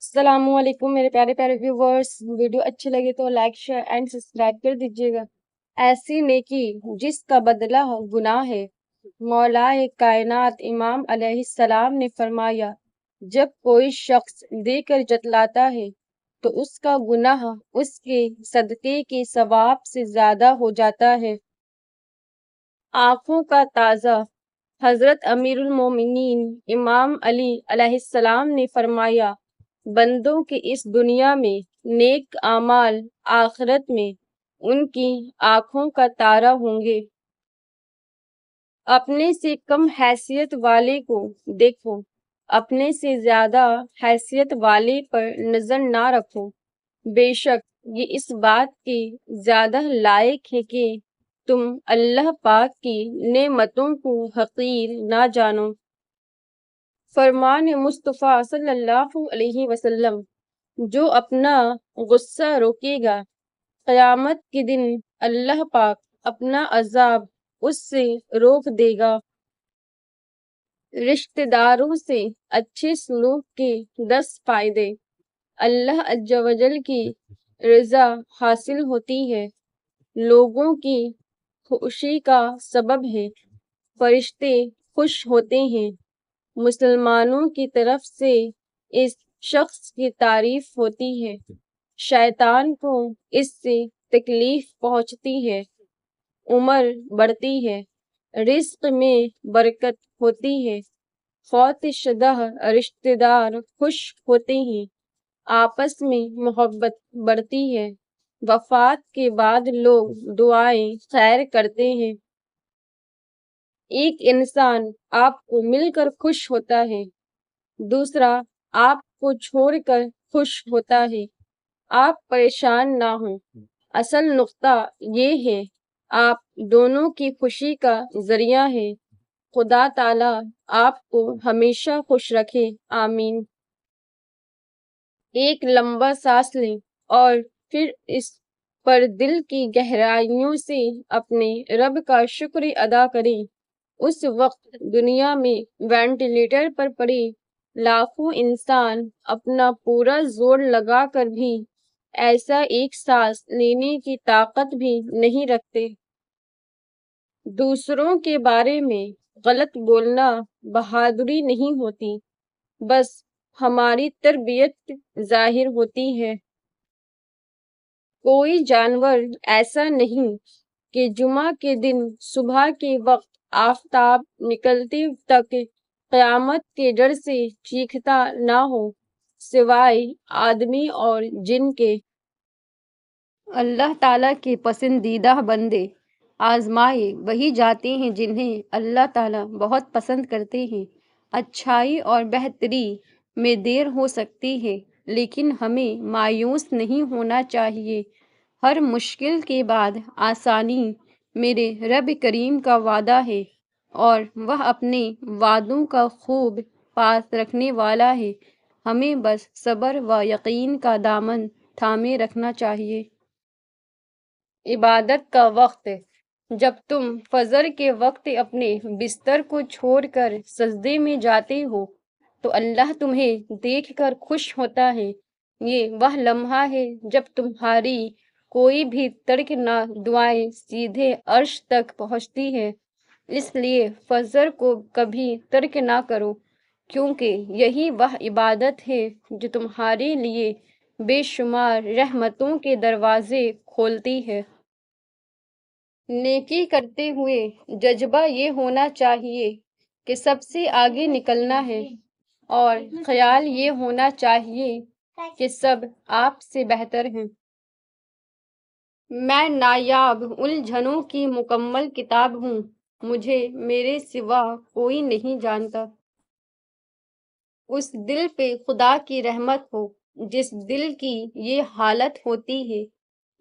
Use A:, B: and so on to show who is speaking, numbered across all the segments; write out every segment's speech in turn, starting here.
A: السلام علیکم میرے پیارے پیارے ویورز، ویڈیو اچھی لگے تو لائک شیئر اینڈ سبسکرائب کر دیجیے گا۔ ایسی نیکی جس کا بدلہ گناہ ہے۔ مولا کائنات امام علیہ السلام نے فرمایا، جب کوئی شخص دے کر جتلاتا ہے تو اس کا گناہ اس کے صدقے کے ثواب سے زیادہ ہو جاتا ہے۔ آنکھوں کا تازہ۔ حضرت امیر المومنین امام علی علیہ السلام نے فرمایا، بندوں کے اس دنیا میں نیک اعمال آخرت میں ان کی آنکھوں کا تارا ہوں گے۔ اپنے سے کم حیثیت والے کو دیکھو، اپنے سے زیادہ حیثیت والے پر نظر نہ رکھو۔ بے شک یہ اس بات کے زیادہ لائق ہے کہ تم اللہ پاک کی نعمتوں کو حقیر نہ جانو۔ فرمان مصطفیٰ صلی اللہ علیہ وسلم، جو اپنا غصہ روکے گا، قیامت کے دن اللہ پاک اپنا عذاب اس سے روک دے گا۔ رشتہ داروں سے اچھے سلوک کے 10 فائدے۔ اللہ عز و جل کی رضا حاصل ہوتی ہے، لوگوں کی خوشی کا سبب ہے، فرشتے خوش ہوتے ہیں، مسلمانوں کی طرف سے اس شخص کی تعریف ہوتی ہے، شیطان کو اس سے تکلیف پہنچتی ہے، عمر بڑھتی ہے، رزق میں برکت ہوتی ہے، فوت شدہ رشتہ دار خوش ہوتے ہیں، آپس میں محبت بڑھتی ہے، وفات کے بعد لوگ دعائیں خیر کرتے ہیں۔ ایک انسان آپ کو مل کر خوش ہوتا ہے، دوسرا آپ کو چھوڑ کر خوش ہوتا ہے۔ آپ پریشان نہ ہوں، اصل نقطہ یہ ہے آپ دونوں کی خوشی کا ذریعہ ہے۔ خدا تعالی آپ کو ہمیشہ خوش رکھے، آمین۔ ایک لمبا سانس لیں اور پھر اس پر دل کی گہرائیوں سے اپنے رب کا شکر ادا کریں۔ اس وقت دنیا میں وینٹیلیٹر پر پڑے لاکھوں انسان اپنا پورا زور لگا کر بھی ایسا ایک سانس لینے کی طاقت بھی نہیں رکھتے۔ دوسروں کے بارے میں غلط بولنا بہادری نہیں ہوتی، بس ہماری تربیت ظاہر ہوتی ہے۔ کوئی جانور ایسا نہیں کہ جمعہ کے دن صبح کے وقت آفتاب نکلتے تک قیامت کے ڈر سے چیختا نہ ہو، سوائے آدمی اور جن کے۔ اللہ تعالیٰ کے پسندیدہ بندے آزمائے وہی جاتے ہیں جنہیں اللہ تعالیٰ بہت پسند کرتے ہیں۔ اچھائی اور بہتری میں دیر ہو سکتی ہے، لیکن ہمیں مایوس نہیں ہونا چاہیے۔ ہر مشکل کے بعد آسانی میرے رب کریم کا وعدہ ہے، اور وہ اپنے وعدوں کا خوب پاس رکھنے والا ہے۔ ہمیں بس صبر و یقین کا دامن تھامے رکھنا چاہیے۔ عبادت کا وقت۔ جب تم فجر کے وقت اپنے بستر کو چھوڑ کر سجدے میں جاتے ہو تو اللہ تمہیں دیکھ کر خوش ہوتا ہے۔ یہ وہ لمحہ ہے جب تمہاری کوئی بھی تڑکنا دعائیں سیدھے عرش تک پہنچتی ہے۔ اس لیے فجر کو کبھی ترک نہ کرو، کیونکہ یہی وہ عبادت ہے جو تمہارے لیے بے شمار رحمتوں کے دروازے کھولتی ہے۔ نیکی کرتے ہوئے جذبہ یہ ہونا چاہیے کہ سب سے آگے نکلنا ہے، اور خیال یہ ہونا چاہیے کہ سب آپ سے بہتر ہیں۔ میں نایاب الجھنوں کی مکمل کتاب ہوں، مجھے میرے سوا کوئی نہیں جانتا۔ اس دل پہ خدا کی رحمت ہو جس دل کی یہ حالت ہوتی ہے،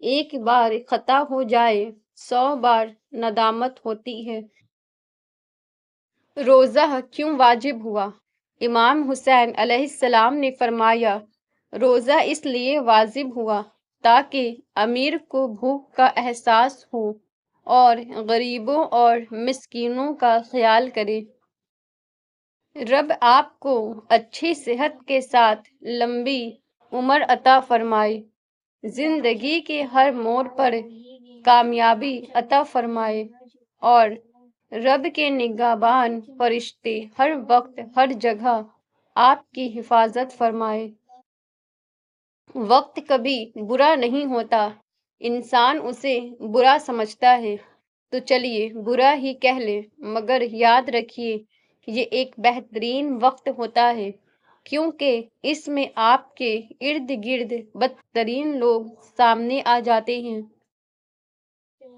A: ایک بار خطا ہو جائے 100 بار ندامت ہوتی ہے۔ روزہ کیوں واجب ہوا؟ امام حسین علیہ السلام نے فرمایا، روزہ اس لیے واجب ہوا تاکہ امیر کو بھوک کا احساس ہو اور غریبوں اور مسکینوں کا خیال کرے۔ رب آپ کو اچھی صحت کے ساتھ لمبی عمر عطا فرمائے، زندگی کے ہر موڑ پر کامیابی عطا فرمائے، اور رب کے نگہبان فرشتے ہر وقت ہر جگہ آپ کی حفاظت فرمائے۔ وقت کبھی برا نہیں ہوتا، انسان اسے برا سمجھتا ہے، تو چلیے برا ہی کہہ لیں، مگر یاد رکھیے یہ ایک بہترین وقت ہوتا ہے، کیونکہ اس میں آپ کے ارد گرد بدترین لوگ سامنے آ جاتے ہیں۔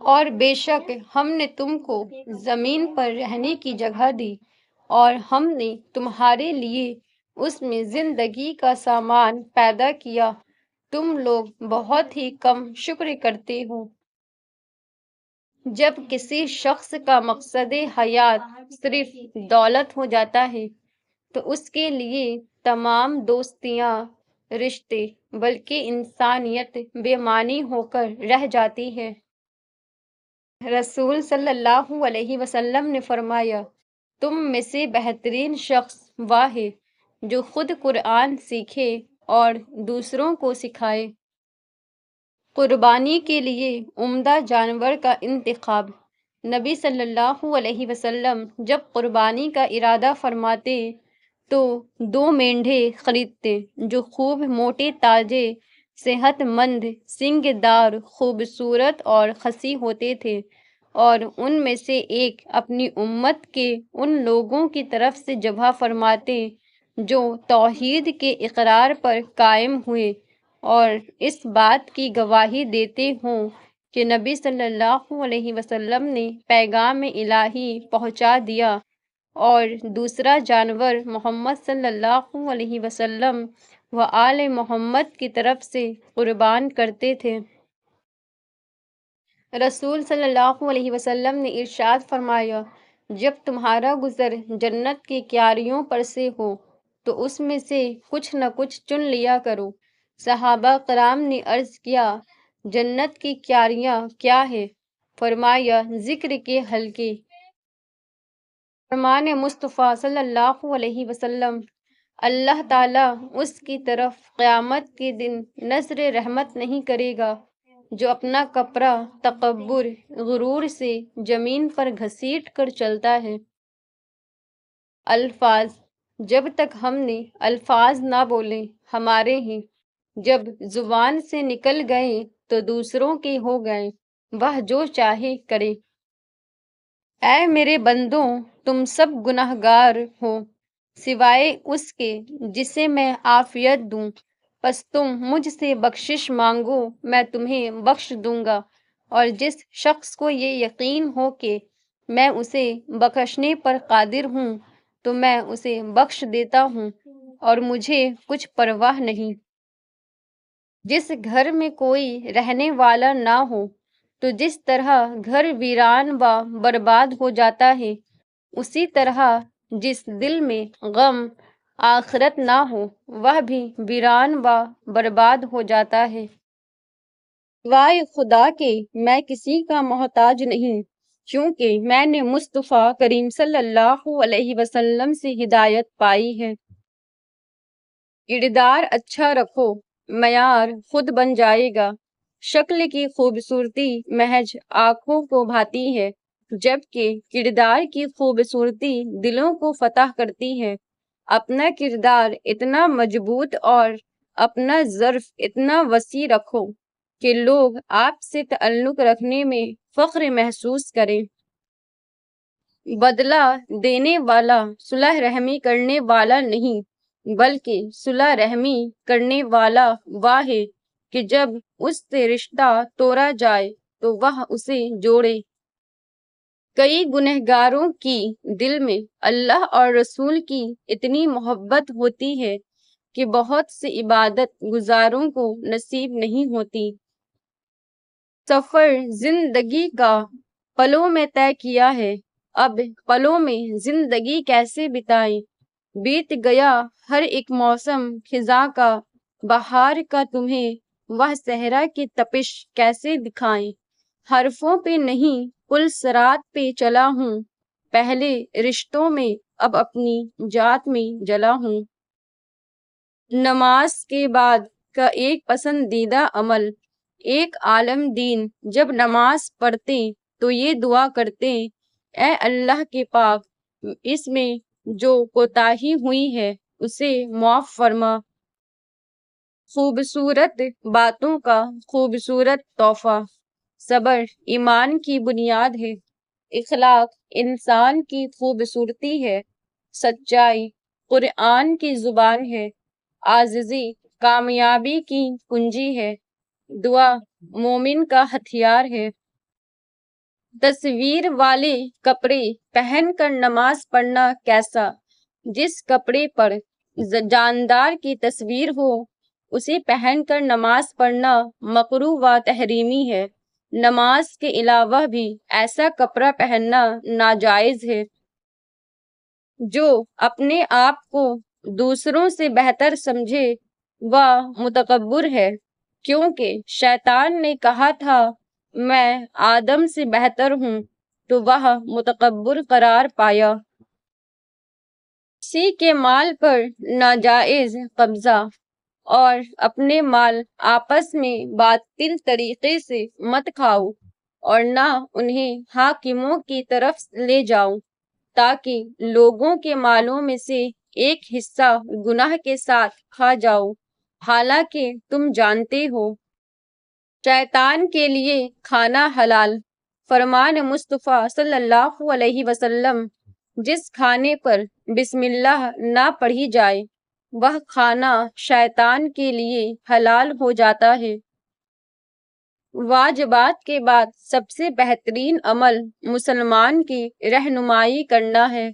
A: اور بے شک ہم نے تم کو زمین پر رہنے کی جگہ دی، اور ہم نے تمہارے لیے اس میں زندگی کا سامان پیدا کیا، تم لوگ بہت ہی کم شکر کرتے ہو۔ جب کسی شخص کا مقصد حیات صرف دولت ہو جاتا ہے تو اس کے لیے تمام دوستیاں، رشتے، بلکہ انسانیت بے معنی ہو کر رہ جاتی ہے۔ رسول صلی اللہ علیہ وسلم نے فرمایا، تم میں سے بہترین شخص وہ ہے جو خود قرآن سیکھے اور دوسروں کو سکھائے۔ قربانی کے لیے عمدہ جانور کا انتخاب۔ نبی صلی اللہ علیہ وسلم جب قربانی کا ارادہ فرماتے تو 2 مینڈھے خریدتے جو خوب موٹے تازے، صحت مند، سنگ دار، خوبصورت اور خسی ہوتے تھے، اور ان میں سے ایک اپنی امت کے ان لوگوں کی طرف سے ذبح فرماتے جو توحید کے اقرار پر قائم ہوئے اور اس بات کی گواہی دیتے ہوں کہ نبی صلی اللہ علیہ وسلم نے پیغام الہی پہنچا دیا، اور دوسرا جانور محمد صلی اللہ علیہ وسلم و آل محمد کی طرف سے قربان کرتے تھے۔ رسول صلی اللہ علیہ وسلم نے ارشاد فرمایا، جب تمہارا گزر جنت کی کیاریوں پر سے ہو تو اس میں سے کچھ نہ کچھ چن لیا کرو۔ صحابہ کرام نے عرض کیا، جنت کی کیاریاں کیا ہے؟ فرمایا، ذکر کے حلقے۔ فرمان مصطفیٰ صلی اللہ علیہ وسلم، اللہ تعالیٰ اس کی طرف قیامت کے دن نظر رحمت نہیں کرے گا جو اپنا کپڑا تکبر، غرور سے زمین پر گھسیٹ کر چلتا ہے۔ الفاظ۔ جب تک ہم نے الفاظ نہ بولے ہمارے ہیں، جب زبان سے نکل گئے تو دوسروں کے ہو گئے، وہ جو چاہے کرے۔ اے میرے بندوں، تم سب گنہگار ہو سوائے اس کے جسے میں عافیت دوں، پس تم مجھ سے بخشش مانگو میں تمہیں بخش دوں گا، اور جس شخص کو یہ یقین ہو کہ میں اسے بخشنے پر قادر ہوں تو میں اسے بخش دیتا ہوں، اور مجھے کچھ پرواہ نہیں۔ جس گھر میں کوئی رہنے والا نہ ہو تو جس طرح گھر ویران و برباد ہو جاتا ہے، اسی طرح جس دل میں غم آخرت نہ ہو وہ بھی ویران و برباد ہو جاتا ہے۔ سوائے خدا کے میں کسی کا محتاج نہیں، کیونکہ میں نے مصطفیٰ کریم صلی اللہ علیہ وسلم سے ہدایت پائی ہے۔ کردار اچھا رکھو، معیار خود بن جائے گا۔ شکل کی خوبصورتی محض آنکھوں کو بھاتی ہے، جبکہ کردار کی خوبصورتی دلوں کو فتح کرتی ہے۔ اپنا کردار اتنا مضبوط اور اپنا ظرف اتنا وسیع رکھو کہ لوگ آپ سے تعلق رکھنے میں فخر محسوس کریں۔ بدلہ دینے والا صلح رحمی کرنے والا نہیں، بلکہ صلح رحمی کرنے والا وہ ہے کہ جب اس سے رشتہ توڑا جائے تو وہ اسے جوڑے۔ کئی گنہگاروں کی دل میں اللہ اور رسول کی اتنی محبت ہوتی ہے کہ بہت سے عبادت گزاروں کو نصیب نہیں ہوتی۔ سفر زندگی کا پلوں میں طے کیا ہے، اب پلوں میں زندگی کیسے بتائیں؟ بیت گیا ہر ایک موسم خزاں کا، بہار کا تمہیں وہ صحرا کی تپش کیسے دکھائیں؟ حرفوں پہ نہیں پل صراط پہ چلا ہوں، پہلے رشتوں میں اب اپنی ذات میں جلا ہوں۔ نماز کے بعد کا ایک پسندیدہ عمل، ایک عالم دین جب نماز پڑھتے تو یہ دعا کرتے، اے اللہ کے پاک، اس میں جو کوتاہی ہوئی ہے اسے معاف فرما۔ خوبصورت باتوں کا خوبصورت تحفہ، صبر ایمان کی بنیاد ہے، اخلاق انسان کی خوبصورتی ہے، سچائی قرآن کی زبان ہے، عاجزی کامیابی کی کنجی ہے، دعا مومن کا ہتھیار ہے۔ تصویر والے کپڑے پہن کر نماز پڑھنا کیسا؟ جس کپڑے پر جاندار کی تصویر ہو اسے پہن کر نماز پڑھنا مکروہ و تحریمی ہے۔ نماز کے علاوہ بھی ایسا کپڑا پہننا ناجائز ہے۔ جو اپنے آپ کو دوسروں سے بہتر سمجھے وہ متکبر ہے، کیونکہ شیطان نے کہا تھا میں آدم سے بہتر ہوں، تو وہ متکبر قرار پایا۔ کسی کے مال پر ناجائز قبضہ اور اپنے مال آپس میں باطل طریقے سے مت کھاؤ اور نہ انہیں حاکموں کی طرف لے جاؤ تاکہ لوگوں کے مالوں میں سے ایک حصہ گناہ کے ساتھ کھا جاؤ، حالانکہ تم جانتے ہو شیطان کے لیے کھانا حلال۔ فرمان مصطفیٰ صلی اللہ علیہ وسلم، جس کھانے پر بسم اللہ نہ پڑھی جائے وہ کھانا شیطان کے لیے حلال ہو جاتا ہے۔ واجبات کے بعد سب سے بہترین عمل مسلمان کی رہنمائی کرنا ہے۔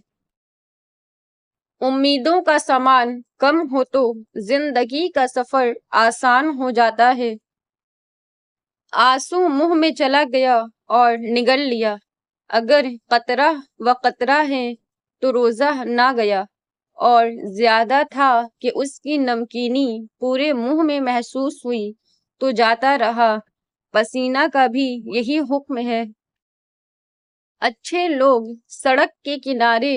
A: امیدوں کا سامان کم ہو تو زندگی کا سفر آسان ہو جاتا ہے۔ آنسو منہ میں چلا گیا اور نگل لیا، اگر قطرہ و قطرہ ہے تو روزہ نہ گیا، اور زیادہ تھا کہ اس کی نمکینی پورے منہ میں محسوس ہوئی تو جاتا رہا۔ پسینہ کا بھی یہی حکم ہے۔ اچھے لوگ سڑک کے کنارے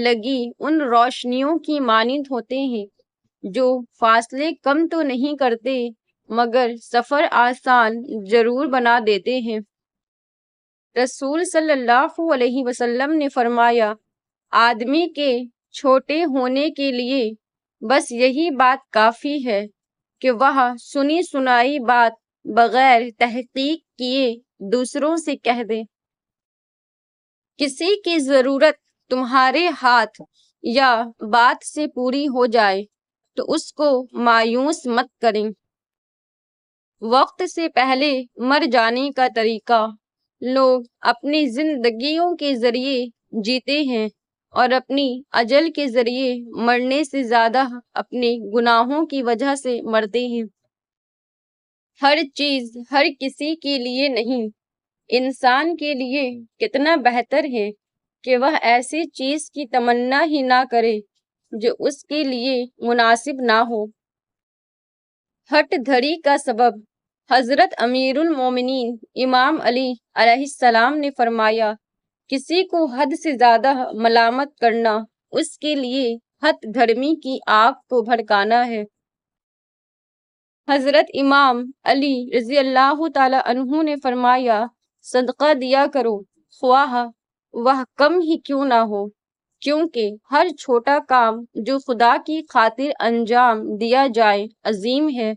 A: لگی ان روشنیوں کی مانند ہوتے ہیں جو فاصلے کم تو نہیں کرتے مگر سفر آسان ضرور بنا دیتے ہیں۔ رسول صلی اللہ علیہ وسلم نے فرمایا، آدمی کے چھوٹے ہونے کے لیے بس یہی بات کافی ہے کہ وہ سنی سنائی بات بغیر تحقیق کیے دوسروں سے کہہ دے۔ کسی کی ضرورت تمہارے ہاتھ یا بات سے پوری ہو جائے تو اس کو مایوس مت کریں۔ وقت سے پہلے مر جانے کا طریقہ، لوگ اپنی زندگیوں کے ذریعے جیتے ہیں اور اپنی اجل کے ذریعے مرنے سے زیادہ اپنے گناہوں کی وجہ سے مرتے ہیں۔ ہر چیز ہر کسی کے لیے نہیں۔ انسان کے لیے کتنا بہتر ہے کہ وہ ایسی چیز کی تمنا ہی نہ کرے جو اس کے لیے مناسب نہ ہو۔ ہٹ دھڑی کا سبب، حضرت امیر المومنین امام علی علیہ السلام نے فرمایا، کسی کو حد سے زیادہ ملامت کرنا اس کے لیے ہت دھرمی کی آگ کو بھڑکانا ہے۔ حضرت امام علی رضی اللہ تعالی عنہ نے فرمایا، صدقہ دیا کرو خواہ وہ کم ہی کیوں نہ ہو، کیونکہ ہر چھوٹا کام جو خدا کی خاطر انجام دیا جائے عظیم ہے۔